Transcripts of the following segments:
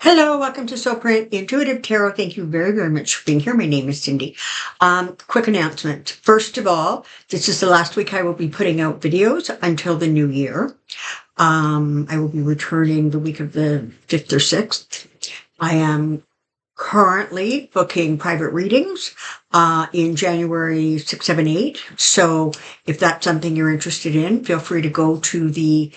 Hello, welcome to Soulprint Intuitive Tarot. Thank you very, very much for being here. My name is Cyndy. Quick announcement. First of all, this is the last week I will be putting out videos until the new year. I will be returning the week of the 5th or 6th. I am currently booking private readings in January 6, 7, 8. So if that's something you're interested in, feel free to go to the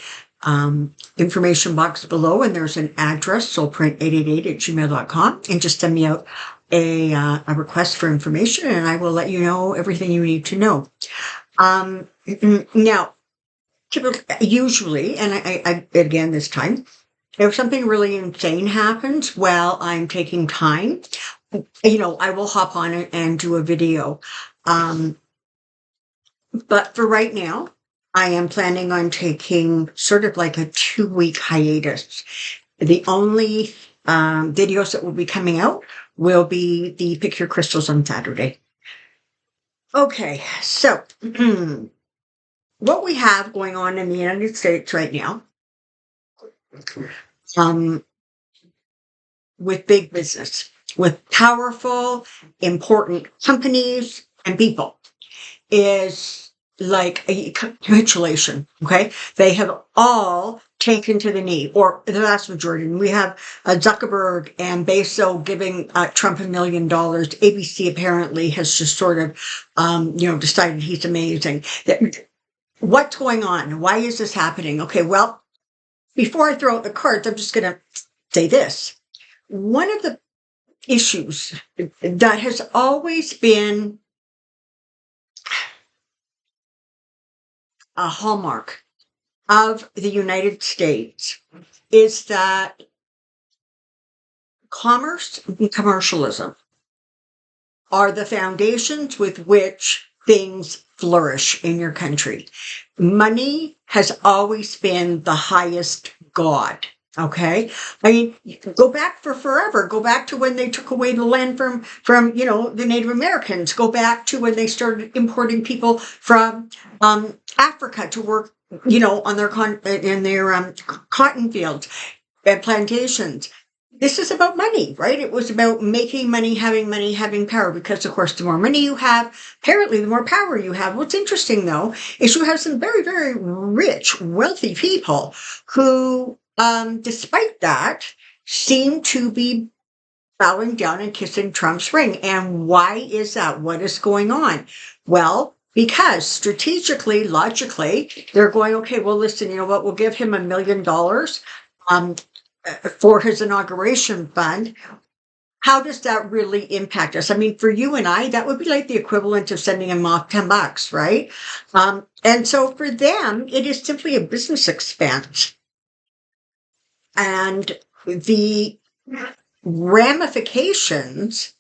information box below, and there's an address, soulprint888@gmail.com, and just send me out a request for information, and I will let you know everything you need to know. Now, usually, and I again this time, if something really insane happens while I'm taking time, I will hop on it and do a video. But for right now, I am planning on taking sort of like a 2-week hiatus. The only videos that will be coming out will be the Pick Your Crystals on Saturday. Okay, so what we have going on in the United States right now with big business, with powerful, important companies and people is like a capitulation, okay? They have all taken to the knee, or the vast majority. We have Zuckerberg and Bezos giving Trump $1 million. ABC apparently has just sort of, decided he's amazing. What's going on? Why is this happening? Okay, well, before I throw out the cards, I'm just going to say this. One of the issues that has always been a hallmark of the United States is that commerce and commercialism are the foundations with which things flourish in your country. Money has always been the highest god. Okay. I mean, go back for forever. Go back to when they took away the land from the Native Americans. Go back to when they started importing people from Africa to work, on their cotton fields and plantations. This is about money, right? It was about making money, having power, because of course, the more money you have, apparently the more power you have. What's interesting though, is you have some very, very rich, wealthy people who, despite that, seem to be bowing down and kissing Trump's ring. And why is that? What is going on? Well, because strategically, logically, they're going, okay, well, listen, you know what? We'll give him $1 million for his inauguration fund. How does that really impact us? I mean, for you and I, that would be like the equivalent of sending him off $10, right? And so for them, it is simply a business expense. And the ramifications,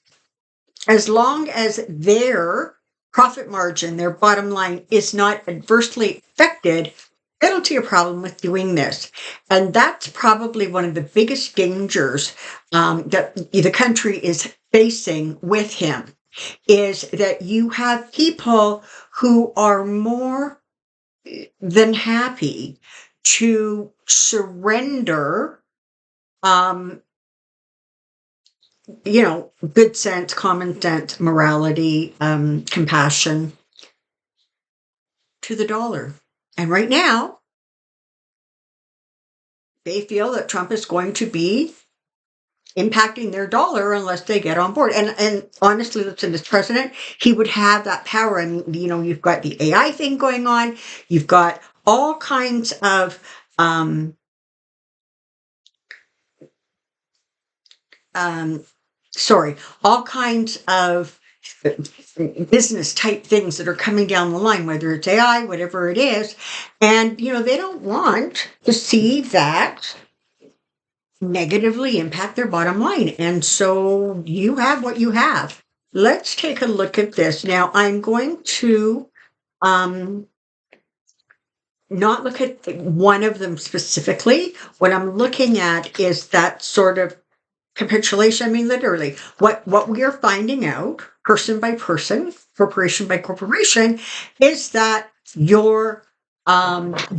as long as their profit margin, their bottom line, is not adversely affected, I don't see a problem with doing this. And that's probably one of the biggest dangers that the country is facing with him, is that you have people who are more than happy to surrender good sense, common sense, morality, compassion to the dollar. And right now, they feel that Trump is going to be impacting their dollar unless they get on board. And honestly, listen, this president, he would have that power. And, you've got the AI thing going on. You've got all kinds of all kinds of business type things that are coming down the line, whether it's AI, whatever it is. And, they don't want to see that negatively impact their bottom line. And so you have what you have. Let's take a look at this. Now, I'm going to not look at one of them specifically. What I'm looking at is that sort of capitulation. I mean, literally, what we are finding out, person by person, corporation by corporation, is that your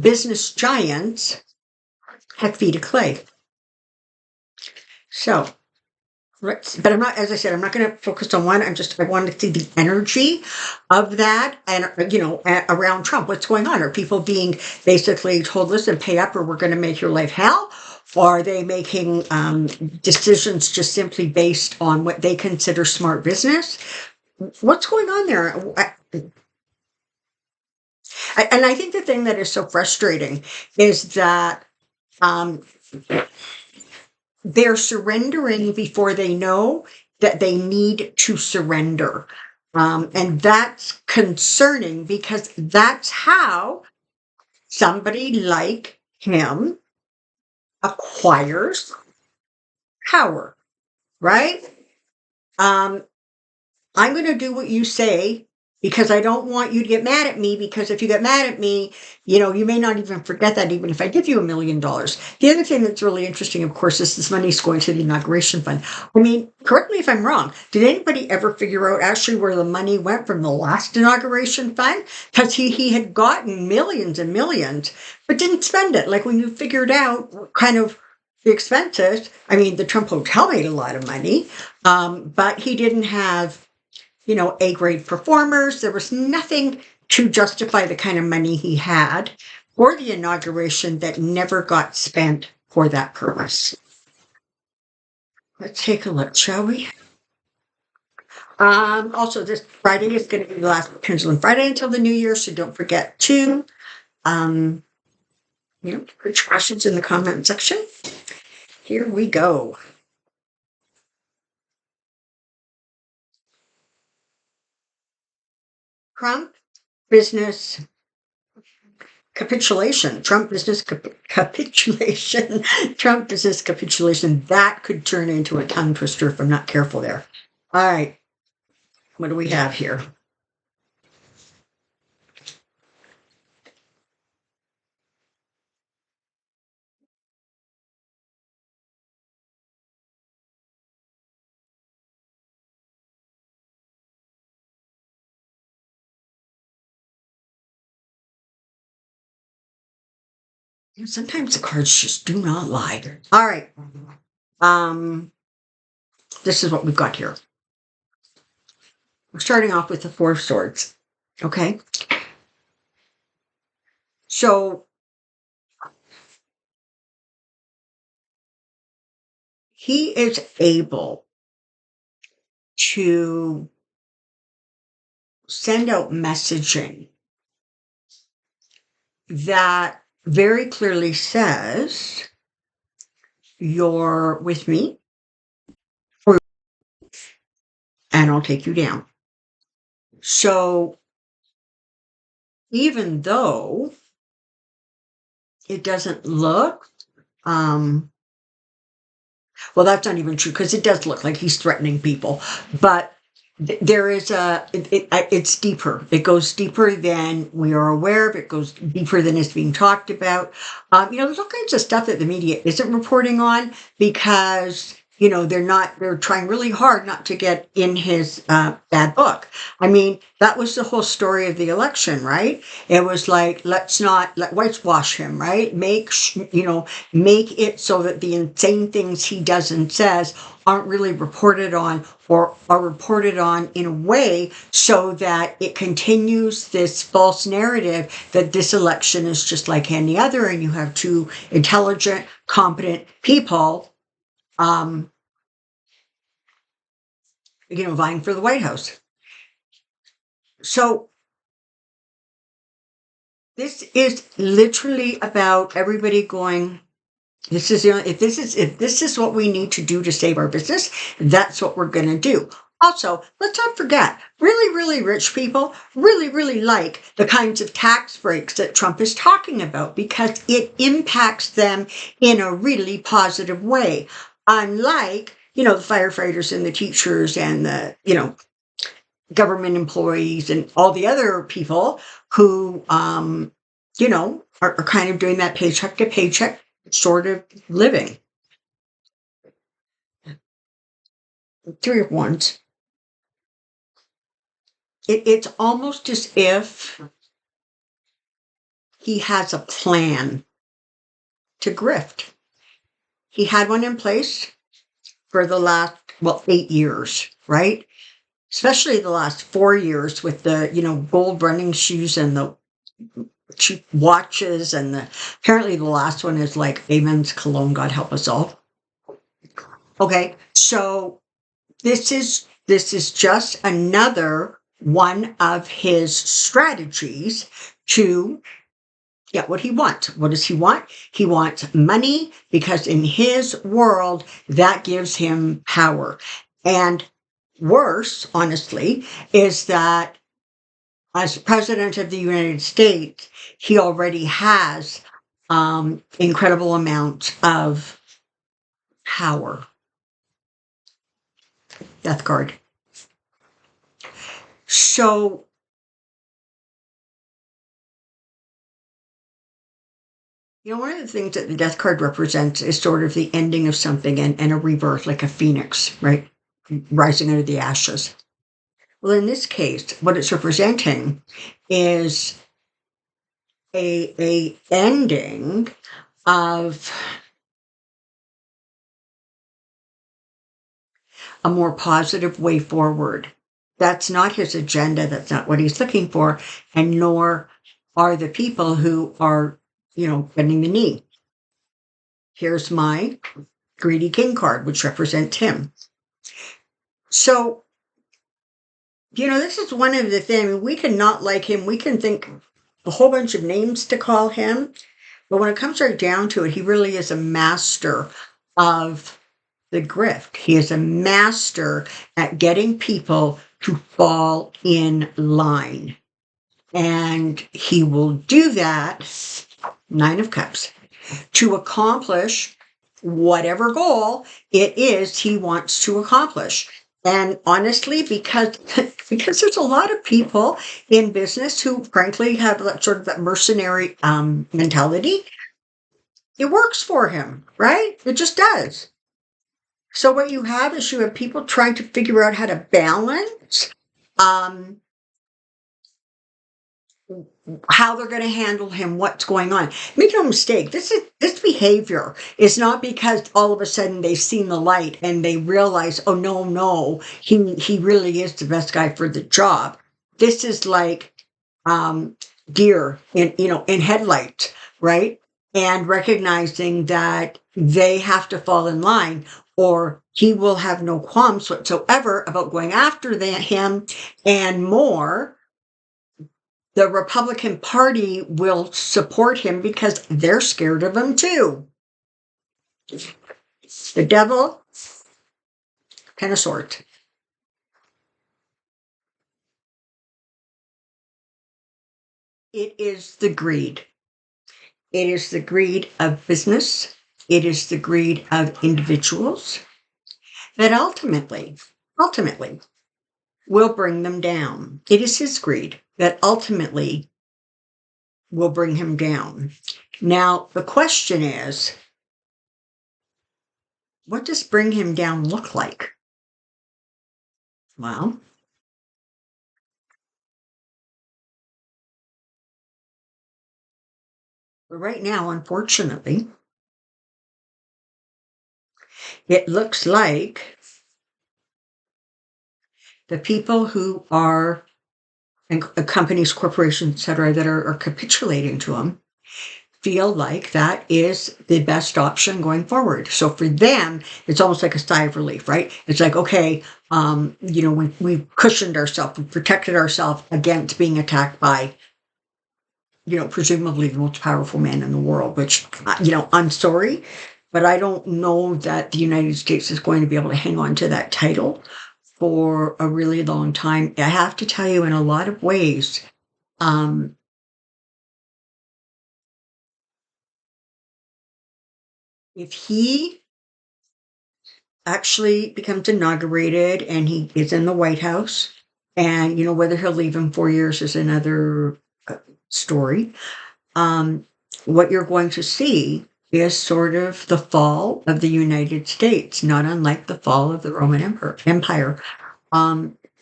business giants have feet of clay. So, but I'm not, as I said, I'm not going to focus on one. I want to see the energy of that and, around Trump. What's going on? Are people being basically told, listen, pay up or we're going to make your life hell? Or are they making decisions just simply based on what they consider smart business? What's going on there? And I think the thing that is so frustrating is that um, they're surrendering before they know that they need to surrender. And that's concerning because that's how somebody like him acquires power, right? Um, I'm going to do what you say because I don't want you to get mad at me because if you get mad at me, you may not even forget that even if I give you $1 million. The other thing that's really interesting, of course, is this money is going to the inauguration fund. I mean, correct me if I'm wrong. Did anybody ever figure out actually where the money went from the last inauguration fund? Because he had gotten millions and millions, but didn't spend it. Like when you figured out kind of the expenses, I mean, the Trump Hotel made a lot of money, but he didn't have A-grade performers. There was nothing to justify the kind of money he had for the inauguration that never got spent for that purpose. Let's take a look, shall we? Also, this Friday is going to be the last Pendulum Friday until the new year, so don't forget to, put your questions in the comment section. Here we go. Trump business capitulation, Trump business capitulation, Trump business capitulation. That could turn into a tongue twister if I'm not careful there. All right. What do we have here? Sometimes the cards just do not lie. All right. This is what we've got here. We're starting off with the Four of Swords. Okay. So he is able to send out messaging that very clearly says, you're with me and I'll take you down. So even though it doesn't look, well, that's not even true because it does look like he's threatening people, but there is it's deeper. It goes deeper than we are aware of. It goes deeper than is being talked about. There's all kinds of stuff that the media isn't reporting on because they're trying really hard not to get in his bad book. I mean, that was the whole story of the election, right? It was like, let's not whitewash him, right? Make it so that the insane things he does and says aren't really reported on or are reported on in a way so that it continues this false narrative that this election is just like any other and you have two intelligent, competent people vying for the White House. So this is literally about everybody going, if this is what we need to do to save our business, that's what we're going to do. Also, let's not forget, really, really rich people really, really like the kinds of tax breaks that Trump is talking about because it impacts them in a really positive way. Unlike, the firefighters and the teachers and the, government employees and all the other people who, are kind of doing that paycheck to paycheck sort of living. Three of Wands. It's almost as if he has a plan to grift. He had one in place for the last, 8 years, right? Especially the last 4 years with the, gold running shoes and the cheap watches. And apparently the last one is like Amen's cologne, God help us all. Okay. So this is just another one of his strategies to get what he wants. What does he want? He wants money because in his world, that gives him power. And worse, honestly, is that as president of the United States, he already has incredible amounts of power. Death card. So one of the things that the death card represents is sort of the ending of something and a rebirth, like a phoenix, right? Rising out of the ashes. Well, in this case, what it's representing is a ending of a more positive way forward. That's not his agenda. That's not what he's looking for. And nor are the people who are, bending the knee. Here's my greedy king card, which represents him. So, this is one of the things. We can not like him. We can think a whole bunch of names to call him. But when it comes right down to it, he really is a master of the grift. He is a master at getting people to fall in line. And he will do that, 9 of Cups, to accomplish whatever goal it is he wants to accomplish. And honestly, because there's a lot of people in business who frankly have that sort of that mercenary mentality, it works for him, right? It just does. So what you have is you have people trying to figure out how to balance how they're going to handle him, what's going on. Make no mistake, this behavior is not because all of a sudden they've seen the light and they realize, oh no, he really is the best guy for the job. This is like deer in headlights, right? And recognizing that they have to fall in line or he will have no qualms whatsoever about going after him. And more, the Republican Party will support him because they're scared of him too. The Devil, 10 of Swords. It is the greed. It is the greed of business. It is the greed of individuals that ultimately will bring them down. It is his greed that ultimately will bring him down. Now, the question is, what does bring him down look like? Well, right now, unfortunately, it looks like the people who are, and companies, corporations, etc., that are capitulating to them feel like that is the best option going forward. So for them, it's almost like a sigh of relief, right? It's like, okay, we've cushioned ourselves, we've protected ourselves against being attacked by, presumably the most powerful man in the world, which, I'm sorry, but I don't know that the United States is going to be able to hang on to that title for a really long time. I have to tell you, in a lot of ways, if he actually becomes inaugurated and he is in the White House, and whether he'll leave in 4 years is another story. What you're going to see is sort of the fall of the United States, not unlike the fall of the Roman Empire,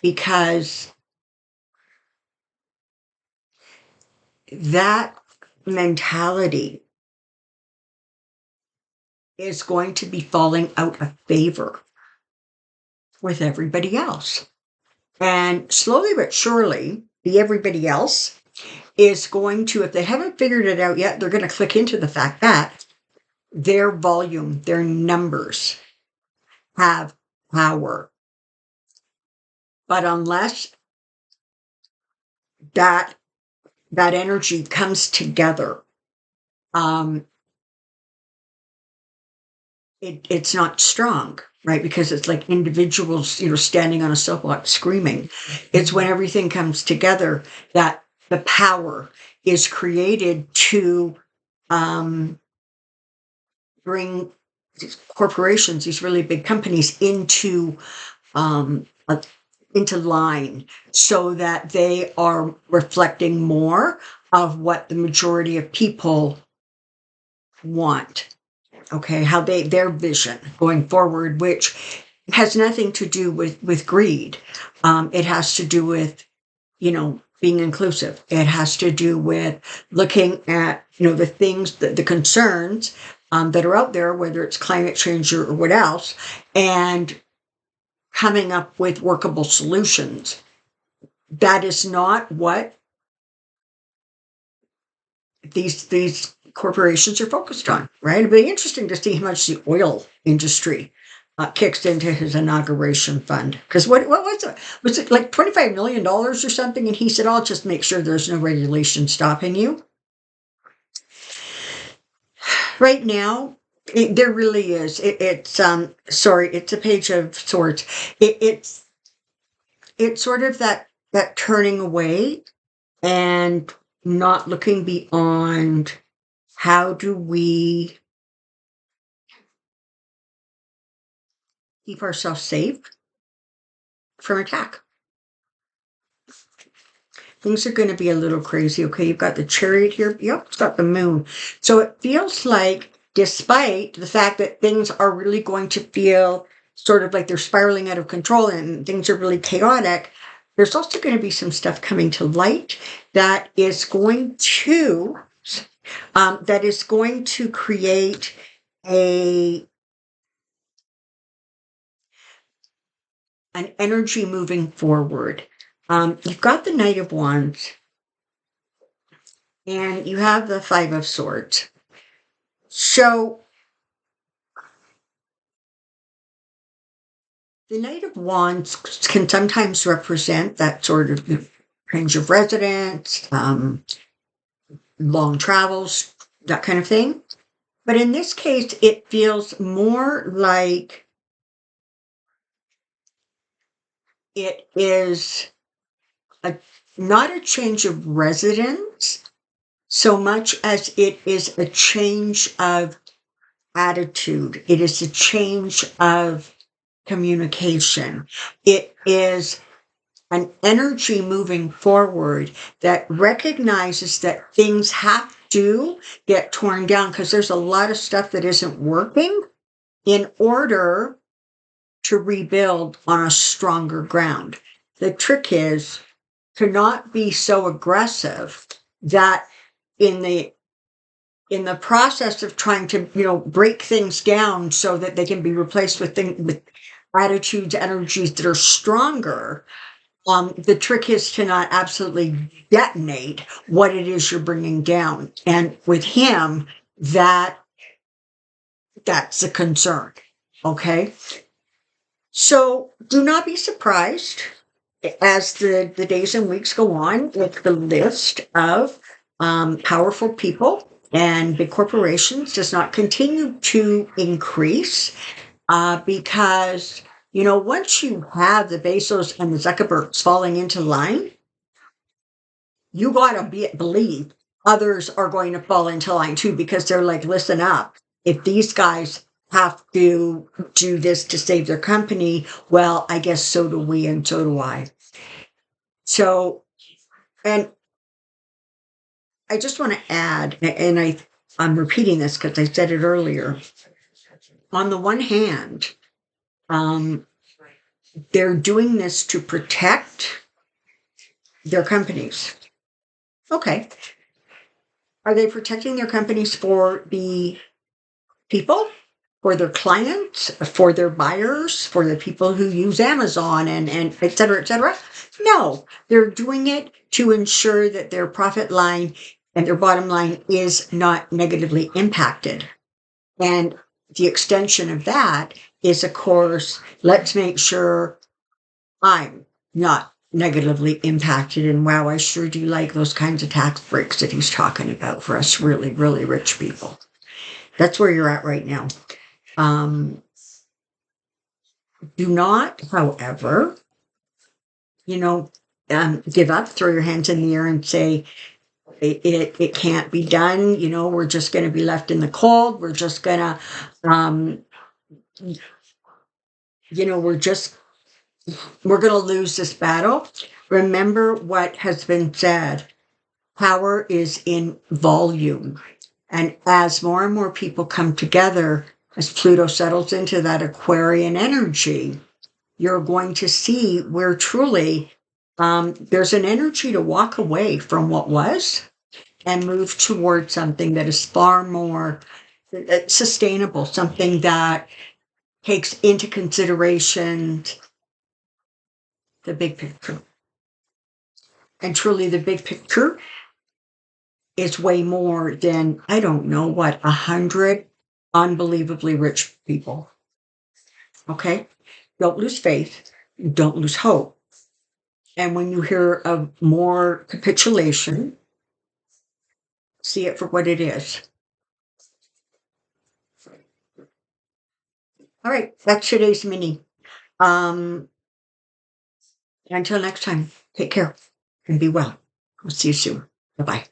because that mentality is going to be falling out of favor with everybody else. And slowly but surely, the everybody else is going to, if they haven't figured it out yet, they're going to click into the fact that their volume, their numbers have power. But unless that energy comes together, it's not strong, right? Because it's like individuals, standing on a soapbox screaming. It's when everything comes together that the power is created to bring these corporations, these really big companies, into line, so that they are reflecting more of what the majority of people want. Okay, how their vision going forward, which has nothing to do with greed. It has to do with, being inclusive. It has to do with looking at, the things, the concerns that are out there, whether it's climate change or what else, and coming up with workable solutions. That is not what these corporations are focused on, right? It'd be interesting to see how much the oil industry kicks into his inauguration fund. Because what was it? Was it like $25 million or something? And he said, I'll just make sure there's no regulation stopping you. Right now, there really is. It's a page of swords. It's sort of that turning away and not looking beyond. How do we keep ourselves safe from attack? Things are going to be a little crazy. Okay, you've got the Chariot here. Yep, it's got the Moon. So it feels like, despite the fact that things are really going to feel sort of like they're spiraling out of control and things are really chaotic, there's also going to be some stuff coming to light that is going to create an energy moving forward. You've got the Knight of Wands, and you have the Five of Swords. So the Knight of Wands can sometimes represent that sort of change of residence, long travels, that kind of thing. But in this case, it feels more like it is not a change of residence so much as it is a change of attitude. It is a change of communication. It is an energy moving forward that recognizes that things have to get torn down because there's a lot of stuff that isn't working in order to rebuild on a stronger ground. The trick is to not be so aggressive that in the process of trying to, break things down so that they can be replaced with attitudes, energies that are stronger, the trick is to not absolutely detonate what it is you're bringing down. And with him, that's a concern. Okay. So do not be surprised as the days and weeks go on with the list of powerful people and big corporations does not continue to increase because, once you have the Bezos and the Zuckerbergs falling into line, you got to believe others are going to fall into line too, because they're like, listen up. If these guys have to do this to save their company, well, I guess so do we and so do I. So, and I just want to add, and I'm repeating this because I said it earlier. On the one hand, they're doing this to protect their companies. Okay. Are they protecting their companies for the people for their clients, for their buyers, for the people who use Amazon and et cetera, et cetera. No, they're doing it to ensure that their profit line and their bottom line is not negatively impacted. And the extension of that is, of course, let's make sure I'm not negatively impacted. And wow, I sure do like those kinds of tax breaks that he's talking about for us really, really rich people. That's where you're at right now. Do not, however, give up, throw your hands in the air and say, it can't be done. We're just going to be left in the cold. We're just going to, we're going to lose this battle. Remember what has been said. Power is in volume. And as more and more people come together, as Pluto settles into that Aquarian energy, you're going to see where truly there's an energy to walk away from what was and move towards something that is far more sustainable, something that takes into consideration the big picture. And truly the big picture is way more than, I don't know what, 100 unbelievably rich people. Okay? Don't lose faith. Don't lose hope. And when you hear of more capitulation, see it for what it is. All right, that's today's mini. Until next time, take care and be well. We'll see you soon. Bye-bye.